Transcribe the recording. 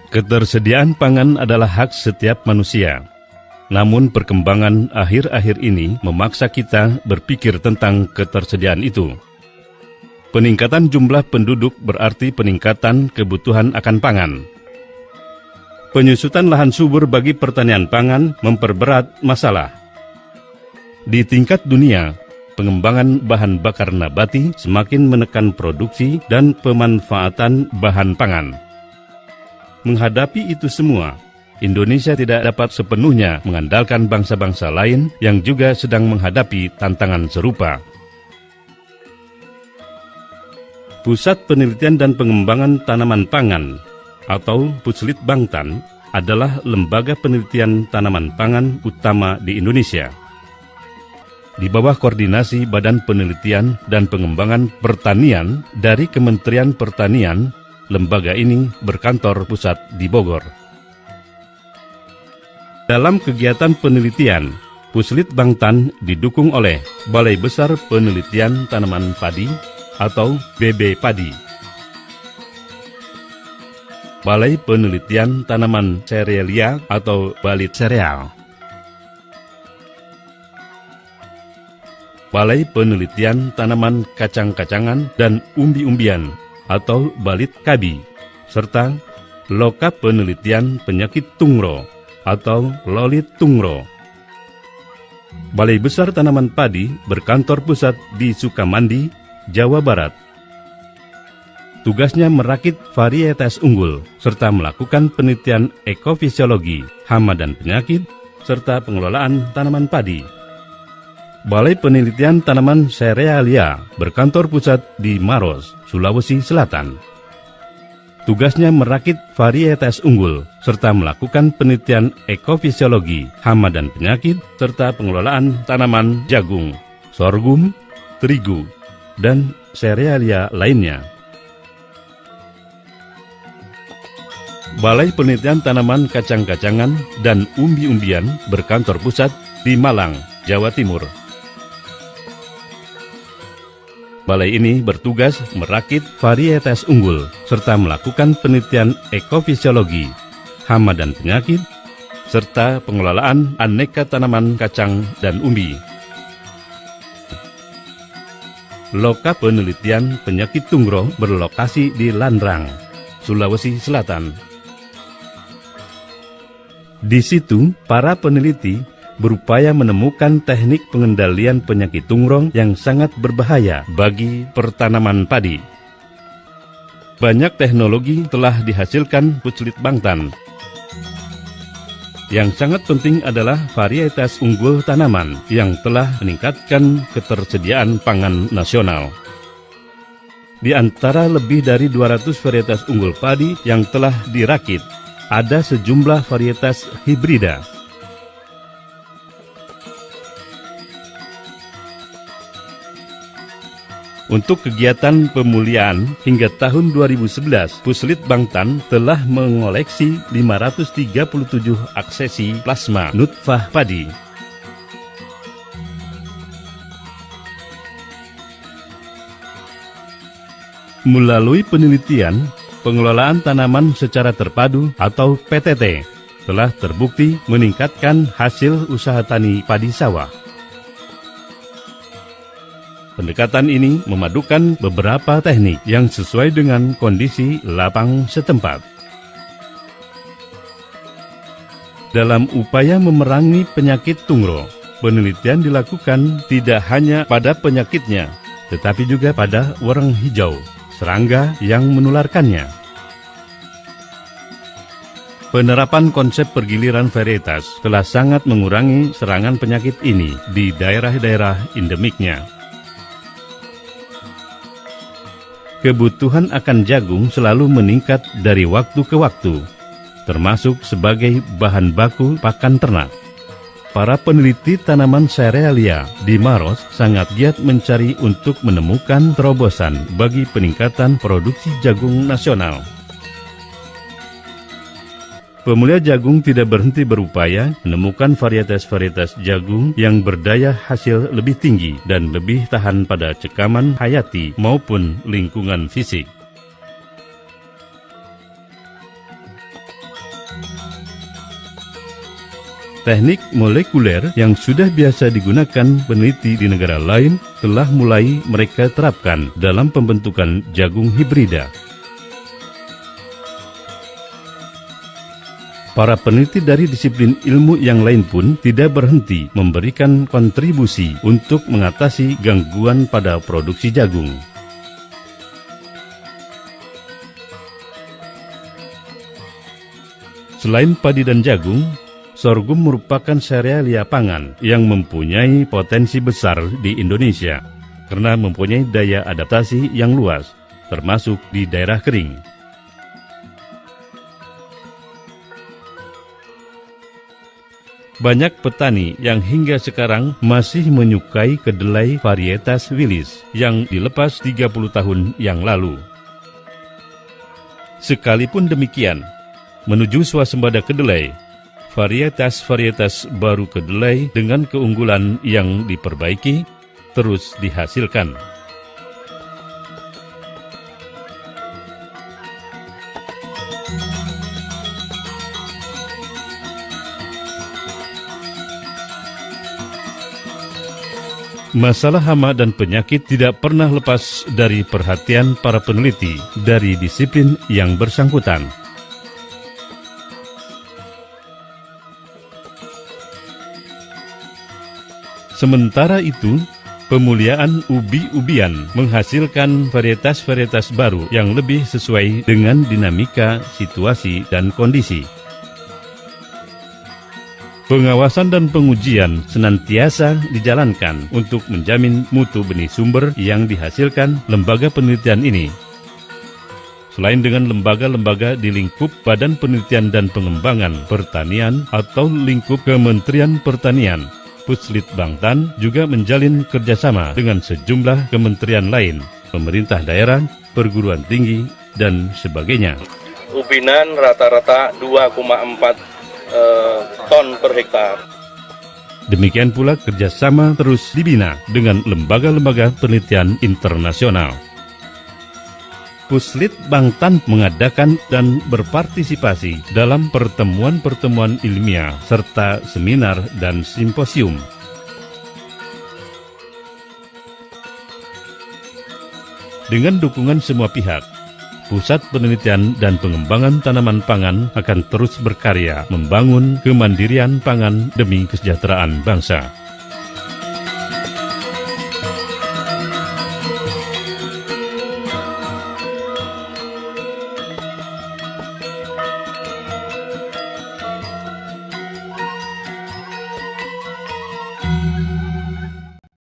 Ketersediaan pangan adalah hak setiap manusia. Namun perkembangan akhir-akhir ini memaksa kita berpikir tentang ketersediaan itu. Peningkatan jumlah penduduk berarti peningkatan kebutuhan akan pangan. Penyusutan lahan subur bagi pertanian pangan memperberat masalah. Di tingkat dunia, pengembangan bahan bakar nabati semakin menekan produksi dan pemanfaatan bahan pangan. Menghadapi itu semua, Indonesia tidak dapat sepenuhnya mengandalkan bangsa-bangsa lain yang juga sedang menghadapi tantangan serupa. Pusat Penelitian dan Pengembangan Tanaman Pangan atau Puslitbangtan adalah lembaga penelitian tanaman pangan utama di Indonesia. Di bawah koordinasi Badan Penelitian dan Pengembangan Pertanian dari Kementerian Pertanian, lembaga ini berkantor pusat di Bogor. Dalam kegiatan penelitian, Puslitbangtan didukung oleh Balai Besar Penelitian Tanaman Padi atau BB Padi, Balai Penelitian Tanaman Serealia atau Balit Sereal, Balai Penelitian Tanaman Kacang-kacangan dan Umbi-umbian atau Balit Kabi, serta Loka Penelitian Penyakit Tungro atau Lolit Tungro. Balai Besar Tanaman Padi berkantor pusat di Sukamandi, Jawa Barat. Tugasnya merakit varietas unggul, serta melakukan penelitian ekofisiologi, hama dan penyakit, serta pengelolaan tanaman padi. Balai Penelitian Tanaman Serealia berkantor pusat di Maros, Sulawesi Selatan. Tugasnya merakit varietas unggul, serta melakukan penelitian ekofisiologi, hama dan penyakit, serta pengelolaan tanaman jagung, sorghum, terigu, dan serealia lainnya. Balai Penelitian Tanaman Kacang-kacangan dan Umbi-umbian berkantor pusat di Malang, Jawa Timur. Balai ini bertugas merakit varietas unggul serta melakukan penelitian ekofisiologi, hama dan penyakit, serta pengelolaan aneka tanaman kacang dan umbi. Loka Penelitian Penyakit Tungro berlokasi di Landrang, Sulawesi Selatan. Di situ, para peneliti berupaya menemukan teknik pengendalian penyakit tungrong yang sangat berbahaya bagi pertanaman padi. Banyak teknologi telah dihasilkan Puslitbangtan. Yang sangat penting adalah varietas unggul tanaman yang telah meningkatkan ketersediaan pangan nasional. Di antara lebih dari 200 varietas unggul padi yang telah dirakit, ada sejumlah varietas hibrida. Untuk kegiatan pemuliaan hingga tahun 2011, Puslitbangtan telah mengoleksi 537 aksesi plasma nutfah padi. Melalui penelitian, pengelolaan tanaman secara terpadu atau PTT telah terbukti meningkatkan hasil usaha tani padi sawah. Pendekatan ini memadukan beberapa teknik yang sesuai dengan kondisi lapang setempat. Dalam upaya memerangi penyakit tungro, penelitian dilakukan tidak hanya pada penyakitnya, tetapi juga pada wereng hijau, serangga yang menularkannya. Penerapan konsep pergiliran varietas telah sangat mengurangi serangan penyakit ini di daerah-daerah endemiknya. Kebutuhan akan jagung selalu meningkat dari waktu ke waktu, termasuk sebagai bahan baku pakan ternak. Para peneliti tanaman serealia di Maros sangat giat mencari untuk menemukan terobosan bagi peningkatan produksi jagung nasional. Pemulia jagung tidak berhenti berupaya menemukan varietas-varietas jagung yang berdaya hasil lebih tinggi dan lebih tahan pada cekaman hayati maupun lingkungan fisik. Teknik molekuler yang sudah biasa digunakan peneliti di negara lain telah mulai mereka terapkan dalam pembentukan jagung hibrida. Para peneliti dari disiplin ilmu yang lain pun tidak berhenti memberikan kontribusi untuk mengatasi gangguan pada produksi jagung. Selain padi dan jagung, sorghum merupakan serealia pangan yang mempunyai potensi besar di Indonesia karena mempunyai daya adaptasi yang luas, termasuk di daerah kering. Banyak petani yang hingga sekarang masih menyukai kedelai varietas Willis yang dilepas 30 tahun yang lalu. Sekalipun demikian, menuju swasembada kedelai, varietas-varietas baru kedelai dengan keunggulan yang diperbaiki terus dihasilkan. Masalah hama dan penyakit tidak pernah lepas dari perhatian para peneliti dari disiplin yang bersangkutan. Sementara itu, pemuliaan ubi-ubian menghasilkan varietas-varietas baru yang lebih sesuai dengan dinamika, situasi, dan kondisi. Pengawasan dan pengujian senantiasa dijalankan untuk menjamin mutu benih sumber yang dihasilkan lembaga penelitian ini. Selain dengan lembaga-lembaga di lingkup Badan Penelitian dan Pengembangan Pertanian atau lingkup Kementerian Pertanian, Puslit Bangtan juga menjalin kerjasama dengan sejumlah kementerian lain, pemerintah daerah, perguruan tinggi, dan sebagainya. Ubinan rata-rata 2,4 ton per hektar. Demikian pula kerjasama terus dibina dengan lembaga-lembaga penelitian internasional. Puslit Bangtan mengadakan dan berpartisipasi dalam pertemuan-pertemuan ilmiah serta seminar dan simposium. Dengan dukungan semua pihak, Pusat Penelitian dan Pengembangan Tanaman Pangan akan terus berkarya membangun kemandirian pangan demi kesejahteraan bangsa.